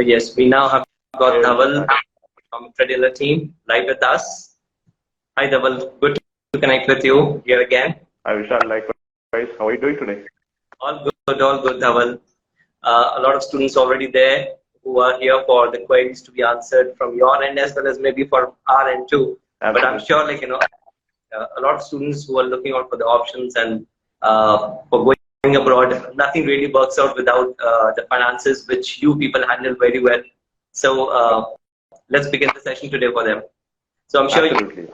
Yes, we now have got Dhaval from Credila team live with us. Hi Dhaval, good to connect with you here again. Hi Vishal, likewise. How are you doing today? All good Dhaval. A lot of students already there who are here for the queries to be answered from your end as well as maybe for our end too. Absolutely. But I'm sure a lot of students who are looking out for the options and for going abroad, nothing really works out without the finances, which you people handle very well. So let's begin the session today for them. So I'm sure Absolutely.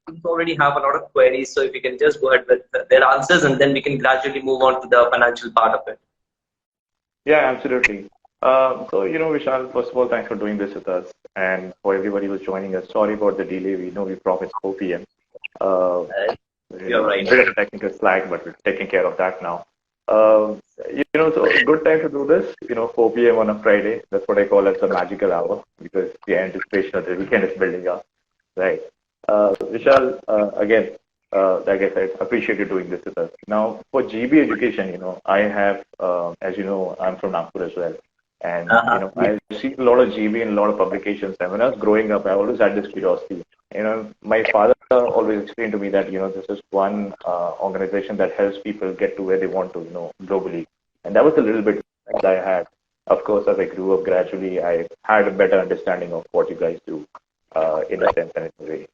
you already have a lot of queries, so if you can just go ahead with their answers and then we can gradually move on to the financial part of it. Yeah, absolutely. Vishal, first of all, thanks for doing this with us. And for everybody who's joining us, sorry about the delay. We know we promised 4 p.m. You're right. A bit of a technical slack, but we're taking care of that now. So good time to do this, 4 p.m. on a Friday. That's what I call as a magical hour because the anticipation of the weekend is building up. Right. Vishal, again, like I said, appreciate you doing this with us. Now, for GEEBEE Education, I have, as you know, I'm from Nagpur as well. And, I've seen a lot of GEEBEE in a lot of publications. And when I was growing up, I always had this curiosity. My father always explained to me that, this is one organization that helps people get to where they want to, globally. And that was a little bit that I had. Of course, as I grew up gradually, I had a better understanding of what you guys do in a sense and in a way.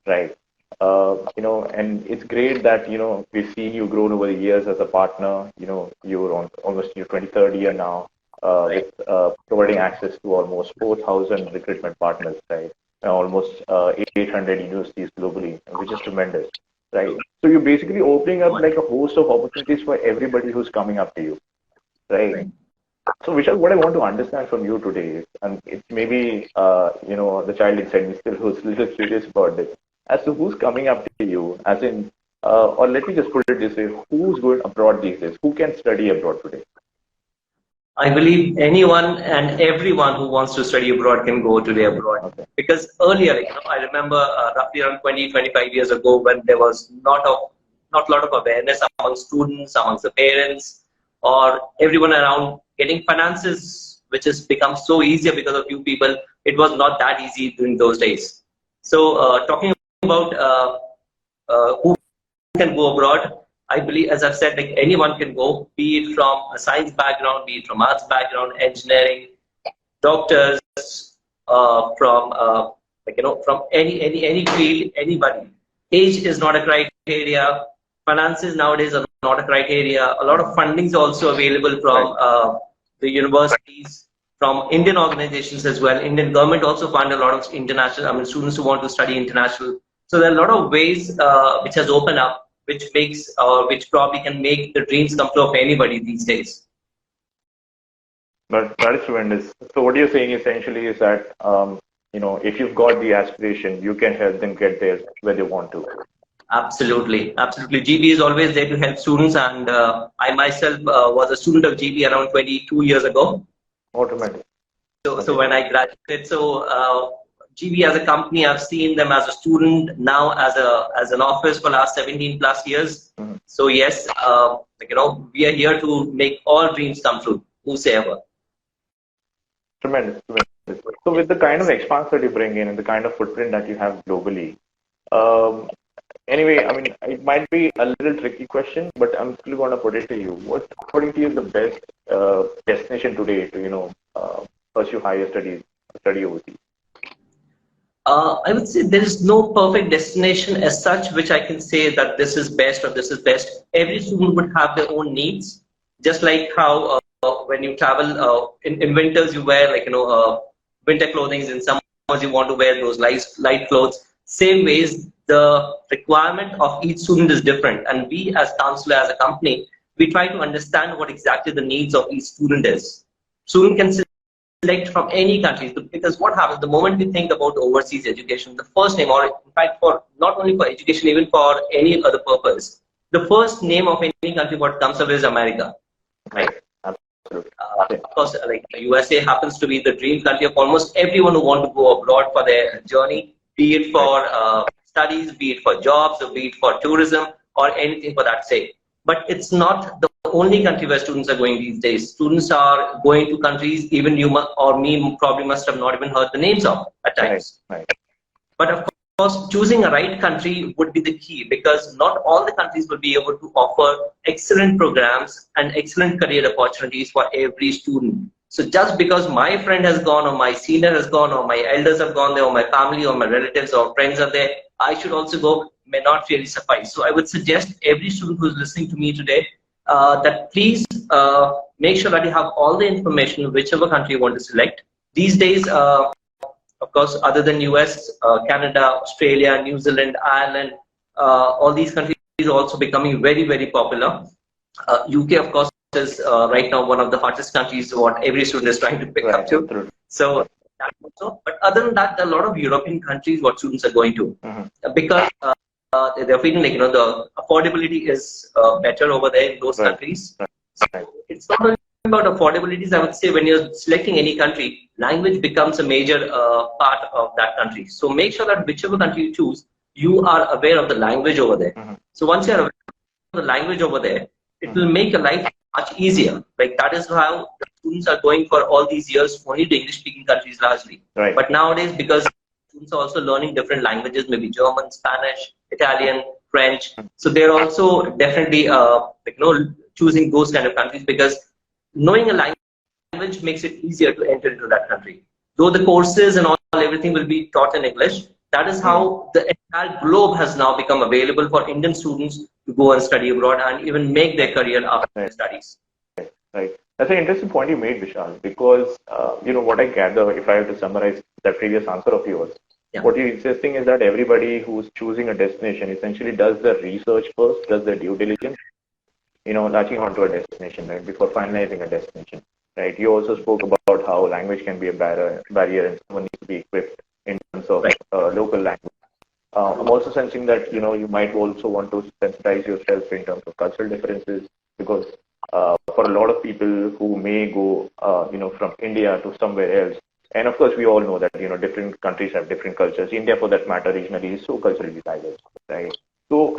Right. And it's great that, we've seen you grown over the years as a partner. You're on almost your 23rd year now with providing access to almost 4,000 recruitment partners, right? And almost 800 universities globally, which is tremendous, right? So you're basically opening up like a host of opportunities for everybody who's coming up to you, right? So Vishal, what I want to understand from you today is, and it's maybe, the child inside me still who's a little curious about this, as to who's coming up to you, as in, or let me just put it this way, who's going abroad these days? Who can study abroad today? I believe anyone and everyone who wants to study abroad can go today abroad. Okay. Because earlier, I remember roughly around 20, 25 years ago when there was not a lot of awareness among students, amongst the parents, or everyone around getting finances, which has become so easier because of you people. It was not that easy during those days. So talking about who can go abroad, I believe, as I've said, like anyone can go, be it from a science background, be it from arts background, engineering, doctors, from any field, anybody. Age is not a criteria. Finances nowadays are not a criteria. A lot of funding is also available from the universities, from Indian organizations as well. Indian government also fund a lot of international, students who want to study international. So there are a lot of ways which has opened up, which which probably can make the dreams come true of anybody these days. But that is tremendous. So what you're saying essentially is that, if you've got the aspiration, you can help them get there where they want to. Absolutely. Absolutely. GEEBEE is always there to help students. And I myself was a student of GEEBEE around 22 years ago. Automatic. So when I graduated, GEEBEE as a company, I've seen them as a student, now as an office for last 17 plus years. Mm-hmm. So yes, we are here to make all dreams come true, whosoever. Tremendous. So with the kind of expanse that you bring in and the kind of footprint that you have globally, anyway, it might be a little tricky question, but I'm still going to put it to you. What, according to you, is the best destination today to, pursue higher study overseas? I would say there is no perfect destination as such, which I can say that this is best or this is best. Every student would have their own needs, just like how when you travel in winters you wear winter clothing, in summers you want to wear those light clothes. Same ways, the requirement of each student is different, and we as Counselor, as a company, we try to understand what exactly the needs of each student is. Student can select from any country, because what happens the moment we think about overseas education, the first name, or in fact for not only for education, even for any other purpose, the first name of any country what comes up is America, right? Of course, like USA happens to be the dream country of almost everyone who want to go abroad for their journey, be it for studies, be it for jobs, or be it for tourism, or anything for that sake. But it's not the only country where students are going these days. Students are going to countries even you or me probably must have not even heard the names of at times. Right. But of course, choosing a right country would be the key, because not all the countries will be able to offer excellent programs and excellent career opportunities for every student. So just because my friend has gone, or my senior has gone, or my elders have gone there, or my family or my relatives or friends are there, I should also go, may not really suffice. So I would suggest every student who is listening to me today that please make sure that you have all the information, whichever country you want to select. These days, of course, other than US, Canada, Australia, New Zealand, Ireland, all these countries are also becoming very, very popular. UK, of course, is right now one of the hottest countries what every student is trying to pick up to. So, but other than that, there are a lot of European countries what students are going to, because they're feeling like, the affordability is better over there in those countries. So it's not only about affordabilities. I would say when you're selecting any country, language becomes a major part of that country. So make sure that whichever country you choose, you are aware of the language over there. So once you're aware of the language over there, it will make your life much easier. Like that is how the students are going for all these years only to English-speaking countries largely. Right. But nowadays, because students are also learning different languages, maybe German, Spanish, Italian, French. So they're also definitely choosing those kind of countries, because knowing a language makes it easier to enter into that country. Though the courses and everything will be taught in English, that is how the entire globe has now become available for Indian students to go and study abroad and even make their career after their studies. Right. That's an interesting point you made, Vishal, because, what I gather, if I have to summarize that previous answer of yours, what you're insisting is that everybody who's choosing a destination essentially does the research first, does the due diligence, latching onto a destination, right, before finalizing a destination, right? You also spoke about how language can be a barrier and someone needs to be equipped in terms of local language. I'm also sensing that, you might also want to sensitize yourself in terms of cultural differences, because for a lot of people who may go, from India to somewhere else, and of course we all know that, different countries have different cultures. India, for that matter, regionally is so culturally diverse, right? So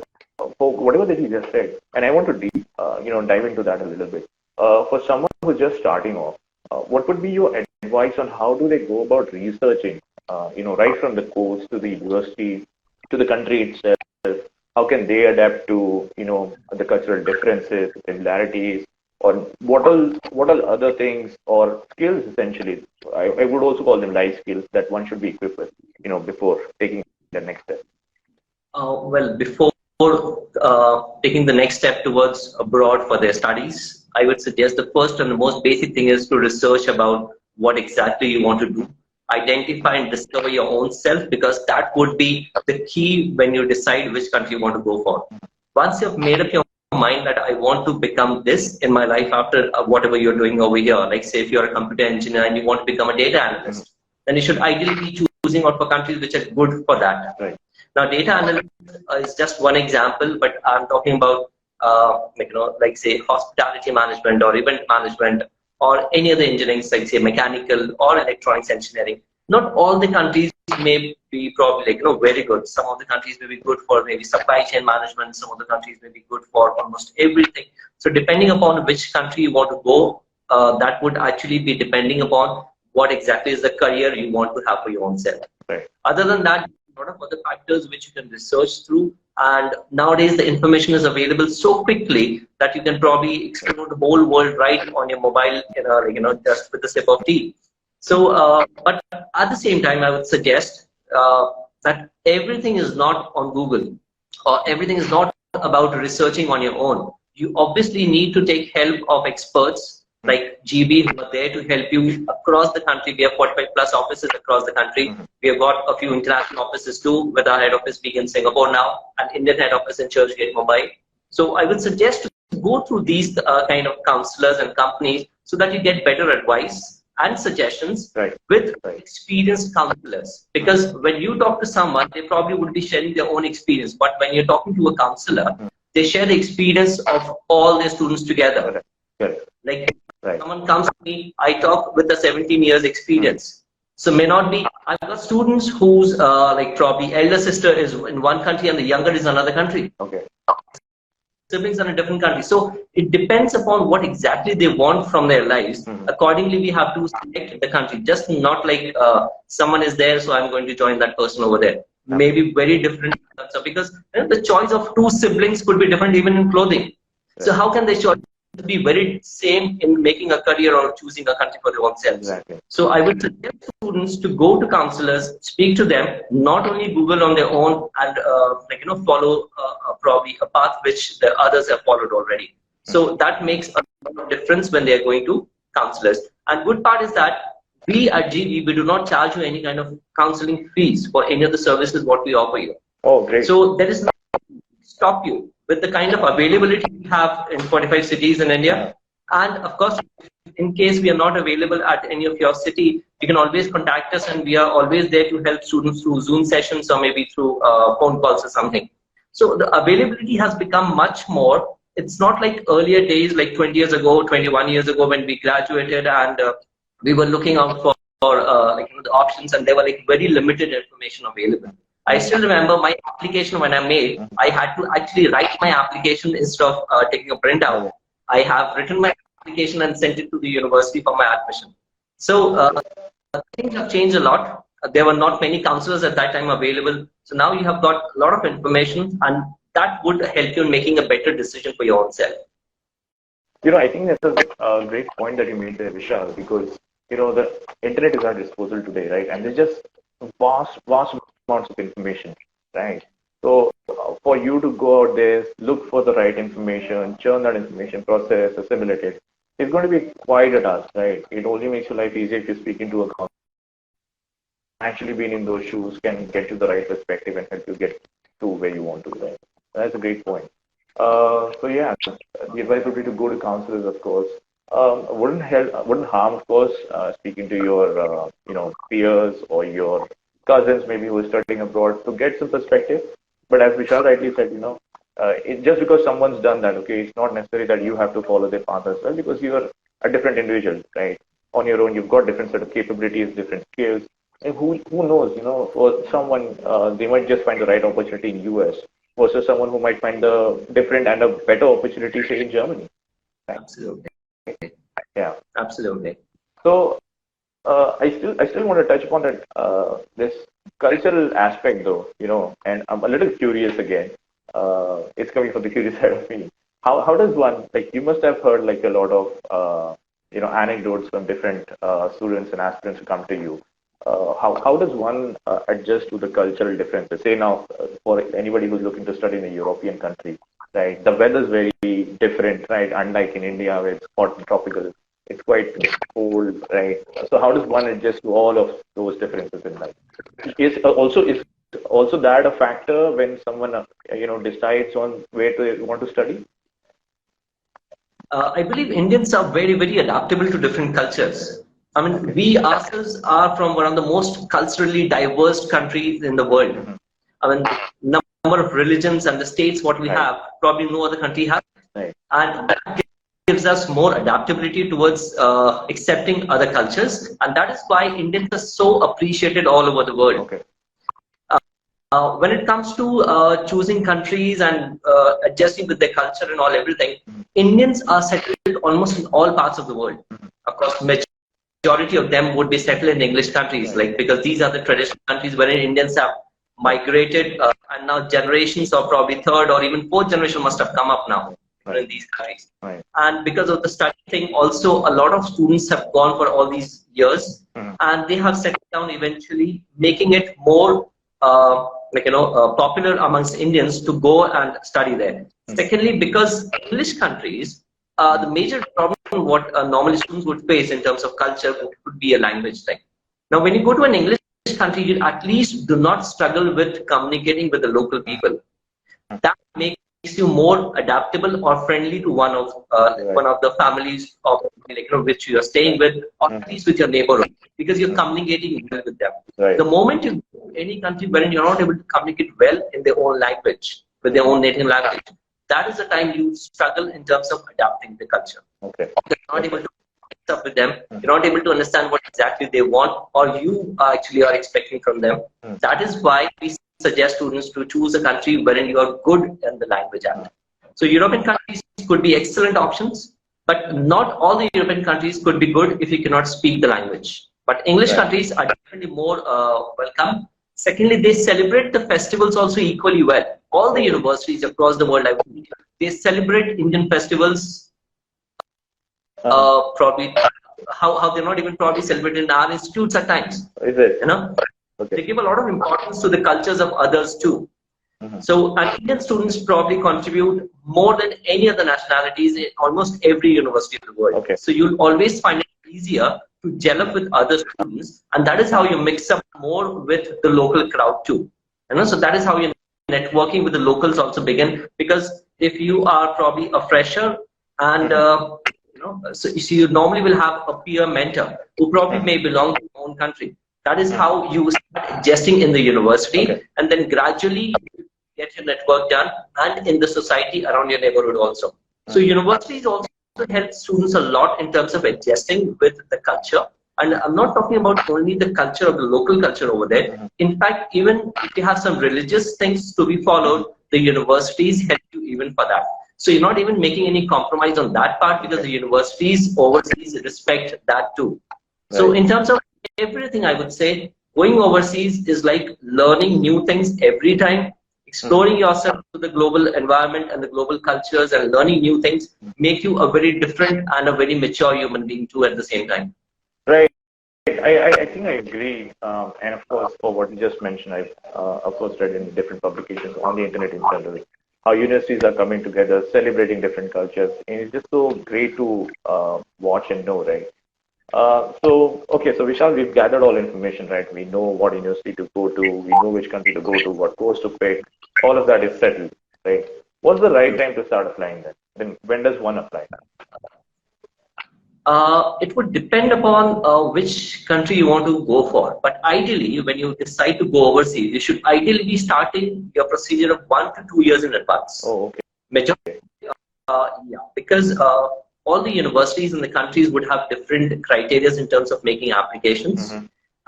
for whatever that he just said, and I want to dive into that a little bit. For someone who's just starting off, what would be your advice on how do they go about researching, right from the course to the university to the country itself? How can they adapt to, the cultural differences, similarities, or what all other things or skills essentially? I would also call them life skills that one should be equipped with, before taking the next step. Well, before taking the next step towards abroad for their studies, I would suggest the first and the most basic thing is to research about what exactly you want to do. Identify and discover your own self, because that would be the key when you decide which country you want to go for. Once you've made up your mind that I want to become this in my life after whatever you're doing over here, like say if you're a computer engineer and you want to become a data analyst, then you should ideally be choosing out for countries which are good for that. Right. Now, data analyst is just one example, but I'm talking about, like say hospitality management or event management or any other engineering, like say mechanical or electronics engineering. Not all the countries may be probably very good. Some of the countries may be good for maybe supply chain management. Some of the countries may be good for almost everything. So depending upon which country you want to go, that would actually be depending upon what exactly is the career you want to have for your own self. Right. Other than that, a lot of other factors which you can research through, and nowadays the information is available so quickly that you can probably explore the whole world right on your mobile, just with a sip of tea. So, but at the same time, I would suggest that everything is not on Google, or everything is not about researching on your own. You obviously need to take help of experts like GEEBEE, who are there to help you across the country. We have 45 plus offices across the country. We have got a few international offices too, with our head office being in Singapore now, and Indian head office in Churchgate, Mumbai. So I would suggest to go through these kind of counselors and companies so that you get better advice and suggestions with experienced counselors. Because when you talk to someone, they probably would be sharing their own experience. But when you're talking to a counselor, they share the experience of all their students together. Like someone comes to me, I talk with a 17 years experience. So may not be, I've got students whose like probably elder sister is in one country and the younger is another country. Okay. siblings are in a different country. So it depends upon what exactly they want from their lives. Accordingly, we have to select the country, just not like someone is there, so I'm going to join that person over there. Maybe very different. Because the choice of two siblings could be different even in clothing. So how can they choice be very same in making a career or choosing a country for their own selves? Exactly. So I would suggest students to go to counselors, speak to them, not only Google on their own and follow probably a path which the others have followed already. So that makes a lot of difference when they are going to counselors. And good part is that we at GEEBEE, we do not charge you any kind of counseling fees for any of the services what we offer you. Oh, great. So there is nothing to stop you with the kind of availability we have in 45 cities in India. And of course, in case we are not available at any of your city, you can always contact us, and we are always there to help students through Zoom sessions or maybe through phone calls or something. So the availability has become much more. It's not like earlier days, like 20 years ago, 21 years ago, when we graduated and we were looking out for the options, and there were like very limited information available. I still remember my application when I made, I had to actually write my application instead of taking a printout. I have written my application and sent it to the university for my admission. So things have changed a lot. There were not many counselors at that time available. So now you have got a lot of information, and that would help you in making a better decision for your own self. I think that's a great point that you made there, Vishal, because, the internet is at our disposal today, right? And there's just vast amounts of information, right? So for you to go out there, look for the right information, churn that information, process, assimilate it, it's going to be quite a task, right? It only makes your life easier if you speak into a counselor. Actually being in those shoes can get you the right perspective and help you get to where you want to go. Right? That's a great point. So yeah, the advice would be to go to counselors, of course. Wouldn't harm, of course, speaking to your peers or your cousins maybe who are studying abroad to get some perspective. But as Vishal rightly said, just because someone's done that, okay, it's not necessary that you have to follow their path as well, because you are a different individual, right? On your own, you've got different set of capabilities, different skills. And who knows, for someone, they might just find the right opportunity in US versus someone who might find the different and a better opportunity, say, in Germany. Right? Absolutely. Yeah. Absolutely. So I still want to touch upon that this cultural aspect, though, and I'm a little curious again. It's coming from the curious side of me. How does one, like, you must have heard like a lot of anecdotes from different students and aspirants who come to you. How does one adjust to the cultural differences? Say now, for anybody who's looking to study in a European country, right? The weather is very different, right? Unlike in India, where it's hot and tropical, it's quite cold, right? So how does one adjust to all of those differences in life? Is also that a factor when someone decides on where they want to study? I believe Indians are very, very adaptable to different cultures. I mean, we ourselves are from one of the most culturally diverse countries in the world. I mean, number of religions and the states what we have, probably no other country has. And that gives us more adaptability towards accepting other cultures. And that is why Indians are so appreciated all over the world. When it comes to choosing countries and adjusting with their culture and all everything, Indians are settled almost in all parts of the world. Of course, majority of them would be settled in English countries, like, because these are the traditional countries wherein Indians have migrated, and now generations or probably third or even fourth generation must have come up now in these countries. And because of the study thing, also a lot of students have gone for all these years, and they have settled down eventually, making it more popular amongst Indians to go and study there. Secondly, because English countries, the major problem what normally students would face in terms of culture would be a language thing. Now, when you go to an English country, you at least do not struggle with communicating with the local people. That makes you more adaptable or friendly to one of the families of which you are staying with, or at least with your neighborhood, because you're communicating well with them. The moment you go to any country wherein you're not able to communicate well in their own language, with their own native language, that is the time you struggle in terms of adapting the culture. You're not able to mix up with them. You're not able to understand what exactly they want or you actually are expecting from them. That is why we suggest students to choose a country wherein you are good in the language. So European countries could be excellent options, but not all the European countries could be good if you cannot speak the language. But English countries are definitely more welcome. Secondly, they celebrate the festivals also equally well. All the universities across the world, they celebrate Indian festivals. Probably how they're not even probably celebrated in our institutes at times. Is it? You know, they give a lot of importance to the cultures of others too. So, and Indian students probably contribute more than any other nationalities in almost every university in the world. So you'll always find it easier to gel up with other students, and that is how you mix up more with the local crowd too. You know, so that is how your networking with the locals also begin. Because if you are probably a fresher and so you normally will have a peer mentor who probably may belong to your own country. That is how you start adjusting in the university, and then gradually get your network done and in the society around your neighborhood also. So universities also help students a lot in terms of adjusting with the culture. And I'm not talking about only the culture of the local culture over there. In fact, even if you have some religious things to be followed, the universities help you even for that. So you're not even making any compromise on that part, because the universities overseas respect that too. So in terms of everything, I would say going overseas is like learning new things every time. Exploring yourself to the global environment and the global cultures and learning new things make you a very different and a very mature human being too at the same time. Right. I think I agree. And of course, for what you just mentioned, I've of course read in different publications on the internet in general, how universities are coming together, celebrating different cultures. And it's just so great to watch and know, right? So Vishal, we've gathered all information, right? We know what university to go to, we know which country to go to, what course to pick. All of that is settled, right? What's the right time to start applying then? When does one apply? It would depend upon which country you want to go for. But ideally, when you decide to go overseas, you should ideally be starting your procedure of 1 to 2 years in advance. Oh, okay. Majority, because all the universities in the countries would have different criteria in terms of making applications.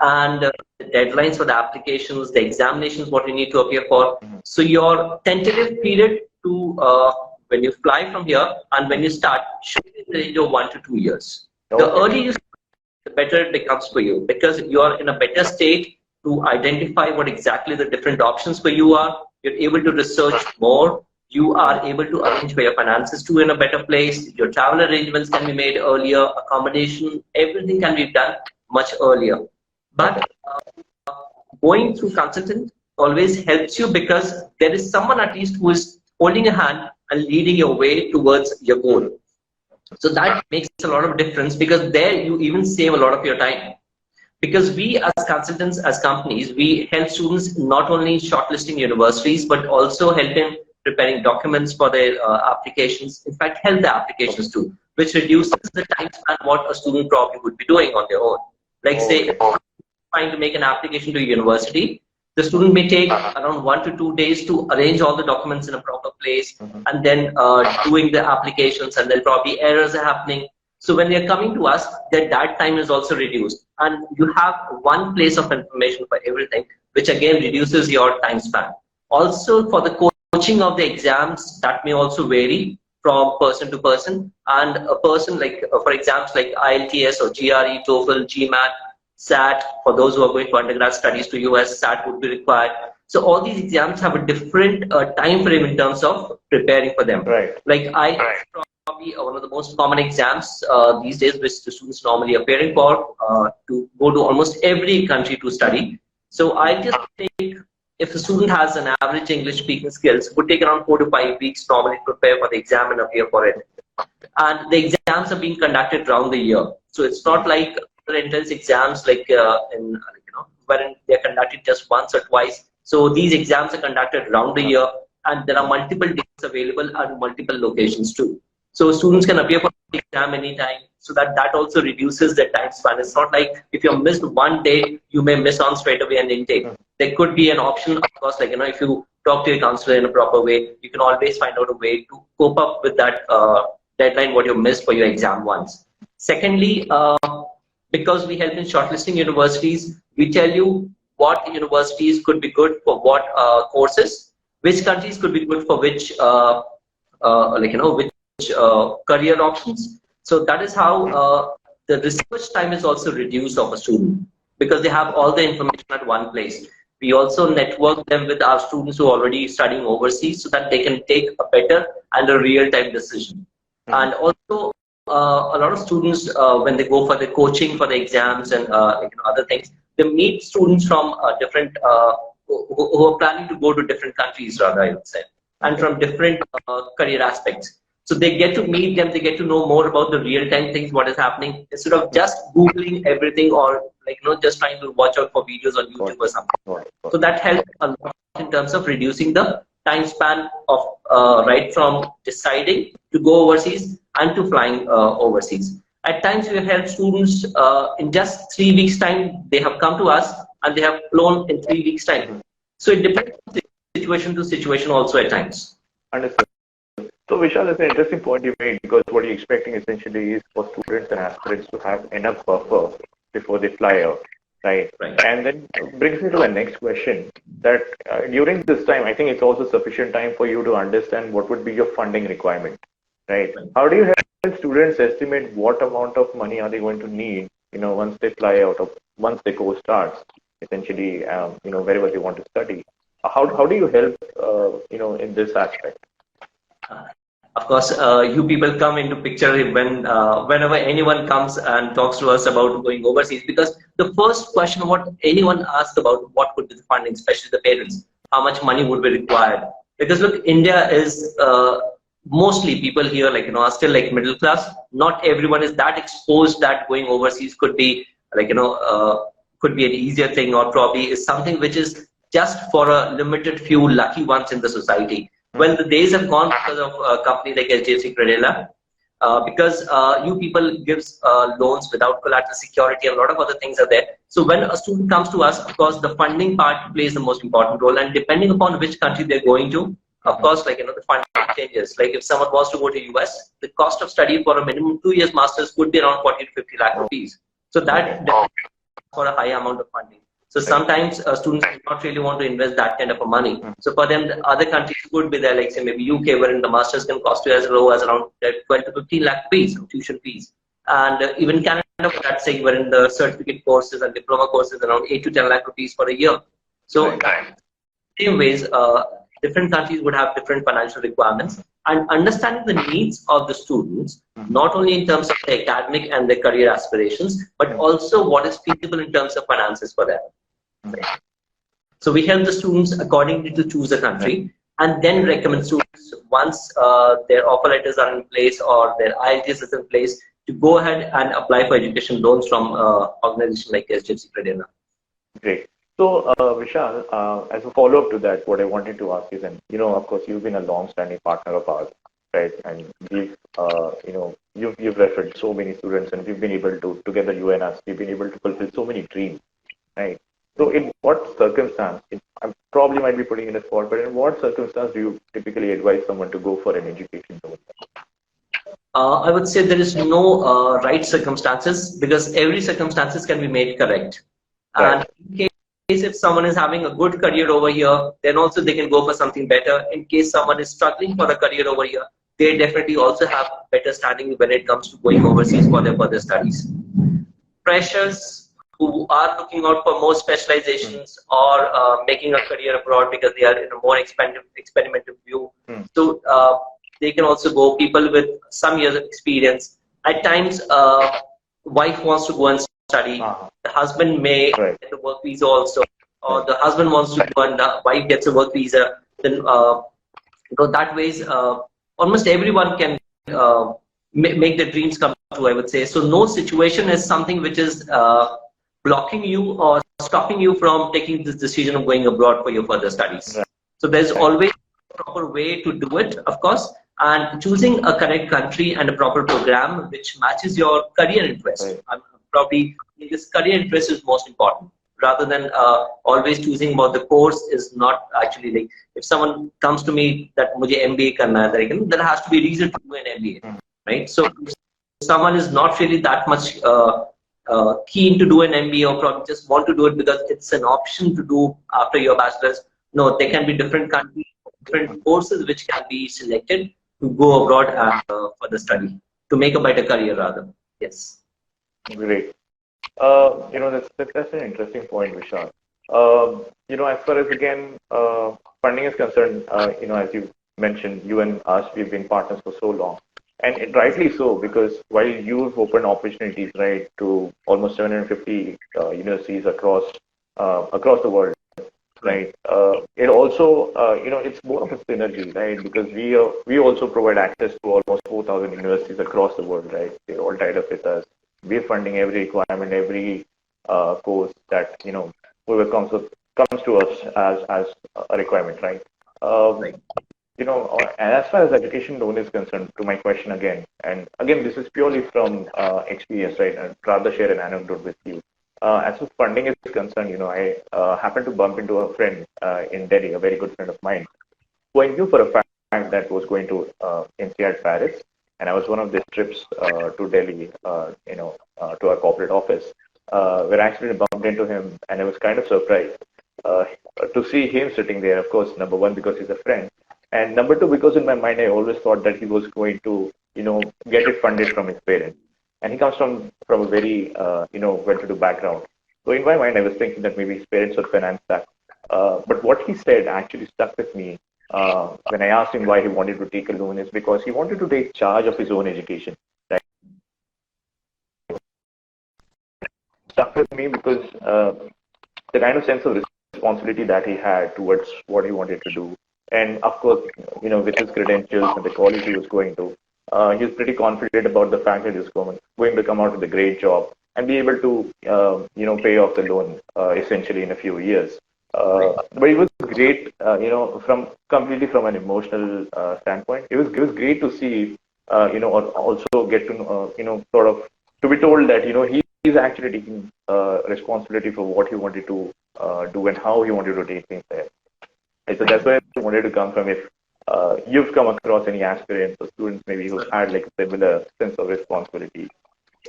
And the deadlines for the applications, the examinations, what you need to appear for. So your tentative period to when you fly from here and when you start should be in the range of 1 to 2 years. The earlier you start, the better it becomes for you, because you are in a better state to identify what exactly the different options for you are. You're able to research more. You are able to arrange for your finances too in a better place. Your travel arrangements can be made earlier, accommodation, everything can be done much earlier. But going through consultant always helps you, because there is someone at least who is holding a hand and leading your way towards your goal. So that makes a lot of difference, because there you even save a lot of your time. Because we as consultants, as companies, we help students not only shortlisting universities, but also help in preparing documents for their applications. In fact, help the applications too, which reduces the time span what a student probably would be doing on their own. Like say, trying to make an application to a university, the student may take around 1 to 2 days to arrange all the documents in a proper place, and then doing the applications, and then probably errors are happening. So when they're coming to us, that time is also reduced, and you have one place of information for everything, which again reduces your time span. Also, for the coaching of the exams, that may also vary from person to person, and a person like for exams like IELTS or GRE, TOEFL, GMAT, SAT, for those who are going for undergrad studies to US, SAT would be required. So all these exams have a different time frame in terms of preparing for them. Like probably one of the most common exams these days, which the students normally appearing for to go to almost every country to study. So I just think if a student has an average English speaking skills, it would take around 4 to 5 weeks normally to prepare for the exam and appear for it. And the exams are being conducted around the year. So it's not like entrance exams like wherein they're conducted just once or twice. So these exams are conducted around the year, and there are multiple dates available at multiple locations too. So students can appear for the exam anytime, so that also reduces the time span. It's not like if you missed one day, you may miss on straight away an intake. There could be an option, of course, like if you talk to your counselor in a proper way, you can always find out a way to cope up with that deadline what you missed for your exam once. Secondly, because we help in shortlisting universities, we tell you what universities could be good for what courses, which countries could be good for which which career options. So that is how the research time is also reduced of a student, because they have all the information at one place. We also network them with our students who are already studying overseas, so that they can take a better and a real-time decision. And also, a lot of students, when they go for the coaching for the exams and other things, they meet students from different, who are planning to go to different countries, rather, I would say, and from different career aspects. So they get to meet them, they get to know more about the real-time things, what is happening, instead of just Googling everything or just trying to watch out for videos on YouTube or something. So that helps a lot in terms of reducing the time span of right from deciding to go overseas and to flying overseas. At times we have helped students in just 3 weeks time, they have come to us and they have flown in 3 weeks time. So it depends on situation to situation also at times. Understood. So Vishal, that's an interesting point you made, because what you're expecting essentially is for students and aspirants to have enough buffer before they fly out, right? And then brings me to the next question, that during this time, I think it's also sufficient time for you to understand what would be your funding requirement, right? How do you help students estimate what amount of money are they going to need, once they fly out, or once the course starts, essentially, wherever they want to study? How do you help, in this aspect? Of course, you people come into picture when whenever anyone comes and talks to us about going overseas, because the first question what anyone asks about what would be the funding, especially the parents, how much money would be required? Because look, India is mostly people here are still middle class. Not everyone is that exposed that going overseas could be could be an easier thing, or probably is something which is just for a limited few lucky ones in the society. Well, the days have gone because of a company like HDFC Credila, because you people gives loans without collateral security, and a lot of other things are there. So when a student comes to us, of course, the funding part plays the most important role, and depending upon which country they're going to, of course, the funding changes. Like if someone wants to go to US, the cost of study for a minimum 2 years masters could be around 40 to 50 lakh rupees. So that for a high amount of funding. So sometimes students do not really want to invest that kind of money. So for them, the other countries could be there, like say maybe UK, wherein the masters can cost you as low as around 12 to 15 lakh fees, tuition fees. And even Canada, for that sake, wherein the certificate courses and diploma courses around 8 to 10 lakh rupees for a year. So same ways, different countries would have different financial requirements, and understanding the needs of the students, not only in terms of their academic and their career aspirations, but also what is feasible in terms of finances for them. So we help the students accordingly to choose a country, and then recommend students, once their offer letters are in place or their IELTS is in place, to go ahead and apply for education loans from organizations like HDFC Credila. Great. So, Vishal, as a follow-up to that, what I wanted to ask is, and of course, you've been a long-standing partner of ours, right? And we've, you've referred so many students, and we've been able to, together you and us, we've been able to fulfill so many dreams, right? So, in what circumstance, I probably might be putting in a spot, but in what circumstance do you typically advise someone to go for an education loan? I would say there is no right circumstances, because every circumstances can be made correct. And in case if someone is having a good career over here, then also they can go for something better. In case someone is struggling for a career over here, they definitely also have better standing when it comes to going overseas for their further studies. Freshers who are looking out for more specializations or making a career abroad because they are in a more experimental view. So they can also go. People with some years of experience. At times, wife wants to go and study. The husband may get the work visa also, or the husband wants to go and the wife gets a work visa. Then, that ways, almost everyone can make their dreams come true, I would say. So no situation is something which is blocking you or stopping you from taking this decision of going abroad for your further studies. So there's always a proper way to do it, of course, and choosing a correct country and a proper program which matches your career interest. Probably this career interest is most important, rather than always choosing about the course is not actually like, if someone comes to me that mujhe MBA karna hai, there has to be a reason to do an MBA, right? So if someone is not really that much keen to do an MBA, or probably just want to do it because it's an option to do after your bachelor's, no, there can be different countries, different courses which can be selected. to go abroad and for the study, to make a better career rather. Yes. Great. That's an interesting point, Vishal. As far as again funding is concerned, as you mentioned, you and us, we've been partners for so long, and rightly so, because while you've opened opportunities, right, to almost 750 universities across the world, right? It also, it's more of a synergy, right? Because we also provide access to almost 4,000 universities across the world, right? They're all tied up with us. We're funding every requirement, every course that whoever comes to us as a requirement, right? Um, and as far as education loan is concerned, to my question again, and again, this is purely from experience, right? I'd rather share an anecdote with you. As far as funding is concerned, I happened to bump into a friend in Delhi, a very good friend of mine, who I knew for a fact that was going to INSEAD Paris, and I was one of these trips to Delhi, to our corporate office, where I actually bumped into him, and I was kind of surprised uh, to see him sitting there. Of course, number one, because he's a friend, and number two, because in my mind, I always thought that he was going to, get it funded from his parents. And he comes from a very, well-to-do background. So in my mind, I was thinking that maybe his parents would finance that. But what he said actually stuck with me when I asked him why he wanted to take a loan is because he wanted to take charge of his own education. Right? Stuck with me because the kind of sense of responsibility that he had towards what he wanted to do. And of course, with his credentials and the college he was going to, he was pretty confident about the fact that he was going to come out with a great job and be able to, pay off the loan essentially in a few years. But it was great, from completely from an emotional standpoint. It was great to see, or also get to, sort of to be told that, he's actually taking responsibility for what he wanted to do and how he wanted to take things there. And so that's where I wanted to come from. If you've come across any aspirants or students maybe who had like a similar sense of responsibility.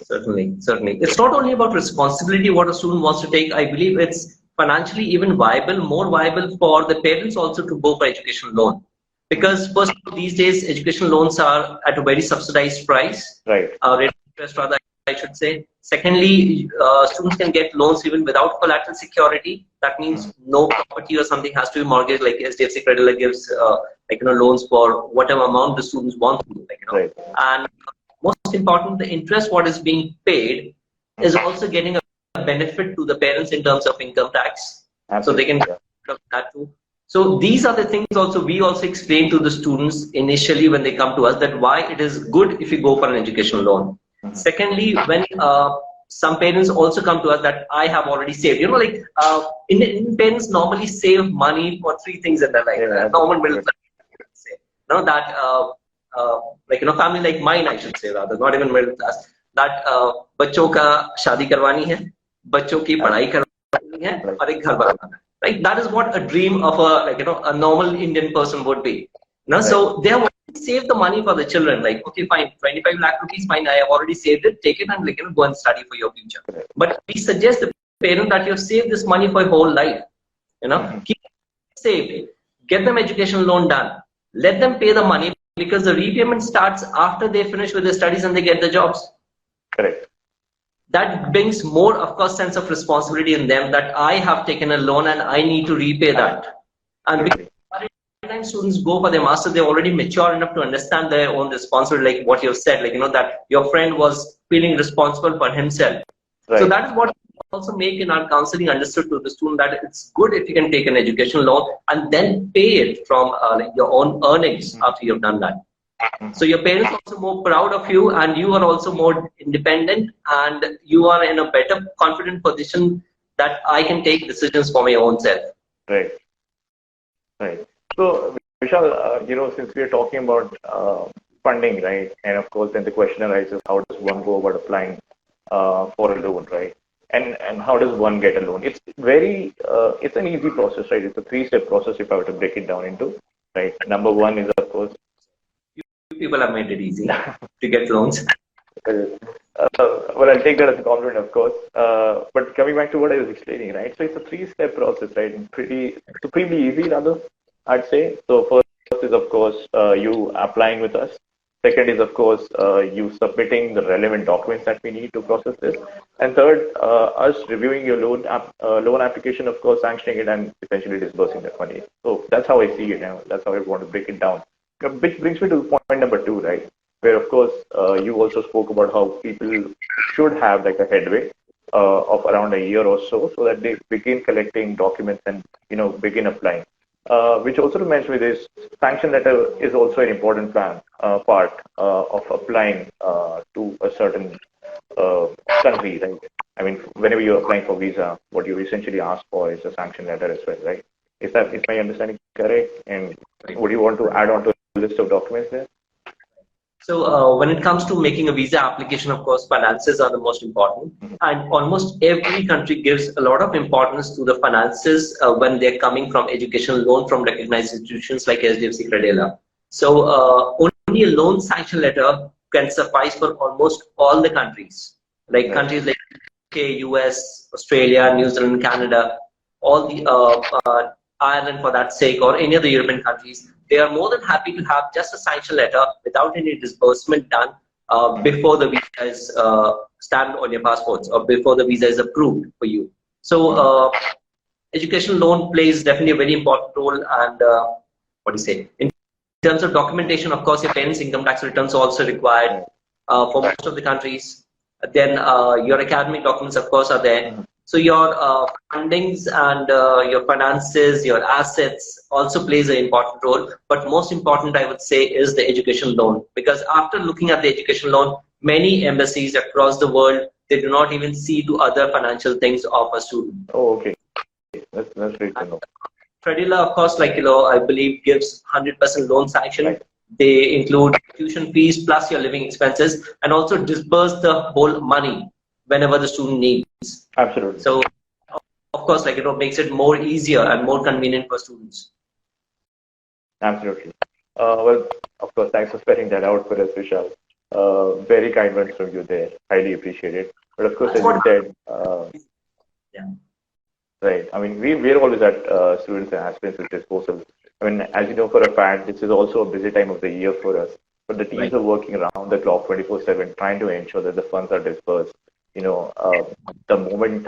Certainly, certainly. It's not only about responsibility what a student wants to take. I believe it's financially even viable, more viable for the parents also to go for education loan. Because first of all, these days education loans are at a very subsidized price, Right. rate of interest rather, I should say. Secondly, students can get loans even without collateral security. That means no property or something has to be mortgaged. Like HDFC Credila gives, loans for whatever amount the students want to, Right. and most important, the interest what is being paid is also getting a benefit to the parents in terms of income tax. Absolutely. So they can get that too. So these are the things also we also explain to the students initially when they come to us, that why it is good if you go for an education loan. Secondly, when some parents also come to us that I have already saved, Indian parents normally save money for three things in their life. Normal middle class, say, that family like mine, I should say, rather not even middle class, that बच्चों का शादी करवानी है, बच्चों की पढ़ाई करवानी है, और एक घर बनाना है. Right? That is what a dream of a normal Indian person would be. So they have already saved the money for the children. Like, okay, fine, 25 lakh rupees, fine, I have already saved it, take it and go and study for your future. But we suggest the parent that you have saved this money for your whole life. Keep it saved, get them education loan done, let them pay the money, because the repayment starts after they finish with their studies and they get the jobs. Correct. That brings more, of course, sense of responsibility in them that I have taken a loan and I need to repay that. And because by the time students go for their master, they're already mature enough to understand their own responsibility, like what you've said, that your friend was feeling responsible for himself. Right. So that is what we also make in our counseling understood to the student, that it's good if you can take an education loan and then pay it from your own earnings after you've done that. So your parents are also more proud of you, and you are also more independent, and you are in a better confident position that I can take decisions for my own self. Right. Right. So Vishal, since we are talking about funding, right, and of course then the question arises, how does one go about applying for a loan, right? And how does one get a loan? It's very, it's an easy process, right? It's a three-step process if I were to break it down into, right? Number one is, of course, people have made it easy to get loans. Well, I'll take that as a compliment, of course. But coming back to what I was explaining, right? So it's a three-step process, right? It's pretty easy, rather, I'd say. So first is, of course, you applying with us. Second is, of course, you submitting the relevant documents that we need to process this. And third, us reviewing your loan application, of course, sanctioning it and essentially disbursing that money. So that's how I see it. That's how I want to break it down. Which brings me to point number 2, right? Where, of course, you also spoke about how people should have like a headway of around a year or so that they begin collecting documents and, begin applying. Which also reminds me this sanction letter is also an important part of applying to a certain country, right? I mean, whenever you're applying for visa, what you essentially ask for is a sanction letter as well, right? Is my understanding correct? And would you want to add on to a list of documents there? So when it comes to making a visa application, of course, finances are the most important. And almost every country gives a lot of importance to the finances when they're coming from educational loan from recognized institutions like HDFC Credila. So only a loan sanction letter can suffice for almost all the countries. Like countries like UK, US, Australia, New Zealand, Canada, all the Ireland for that sake, or any other European countries, they are more than happy to have just a sanction letter without any disbursement done before the visa is stamped on your passports or before the visa is approved for you. So education loan plays definitely a very important role. And what do you say? In terms of documentation, of course, your parents' income tax returns are also required for most of the countries. Then your academic documents, of course, are there. So your fundings and your finances, your assets also plays an important role. But most important, I would say, is the education loan. Because after looking at the education loan, many embassies across the world, they do not even see to other financial things of a student. Oh, okay. That's great to know. Credila, of course, like, I believe gives 100% loan sanction. Right. They include tuition fees plus your living expenses and also disburse the whole money whenever the student needs. Absolutely. So, of course, like, makes it more easier and more convenient for students. Absolutely. Well, of course, thanks for spelling that out for us, Vishal. Very kind words from you there. Highly appreciate it. But of course, as you said, right. I mean, we're always at students and aspirants' disposal. I mean, as you know for a fact, this is also a busy time of the year for us. But the teams are working around the clock 24/7, trying to ensure that the funds are disbursed. The moment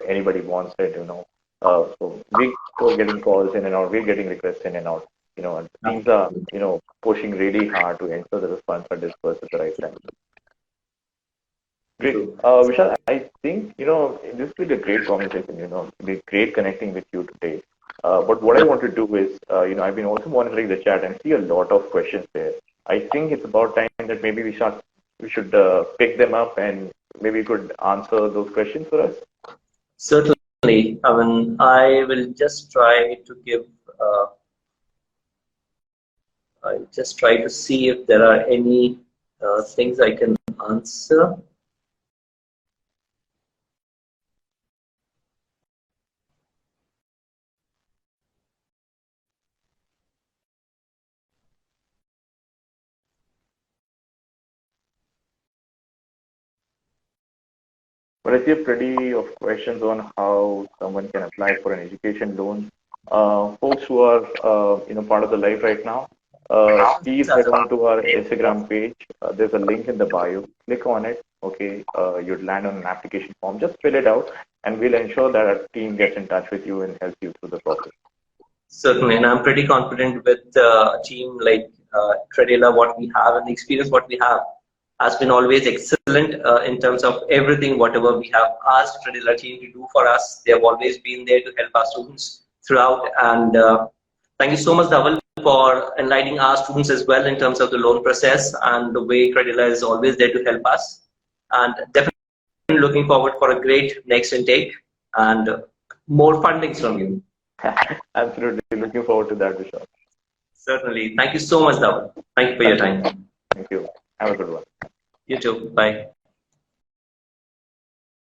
anybody wants it, so we're getting calls in and out, we're getting requests in and out, and teams are, pushing really hard to ensure that the funds are disbursed at the right time. Great. Vishal, I think, this will be a great conversation, it'll be great connecting with you today. But what I want to do is, I've been also monitoring the chat and see a lot of questions there. I think it's about time that maybe we should pick them up and maybe you could answer those questions for us. Certainly. I mean, I will just try to give, I'll just try to see if there are any things I can answer. But I see a plenty of questions on how someone can apply for an education loan. Folks who are, part of the live right now, please head on to our Instagram page. There's a link in the bio. Click on it. Okay, you'd land on an application form. Just fill it out, and we'll ensure that our team gets in touch with you and helps you through the process. Certainly, and I'm pretty confident with a team like Credila, what we have and the experience what we have has been always excellent in terms of everything, whatever we have asked Credila team to do for us. They have always been there to help our students throughout. And thank you so much, Dhaval, for enlightening our students as well in terms of the loan process and the way Credila is always there to help us. And definitely looking forward for a great next intake and more fundings from you. Absolutely. Looking forward to that, Vishal. Certainly. Thank you so much, Dhaval. Thank you for your time. Thank you. Have a good one. You too. Bye.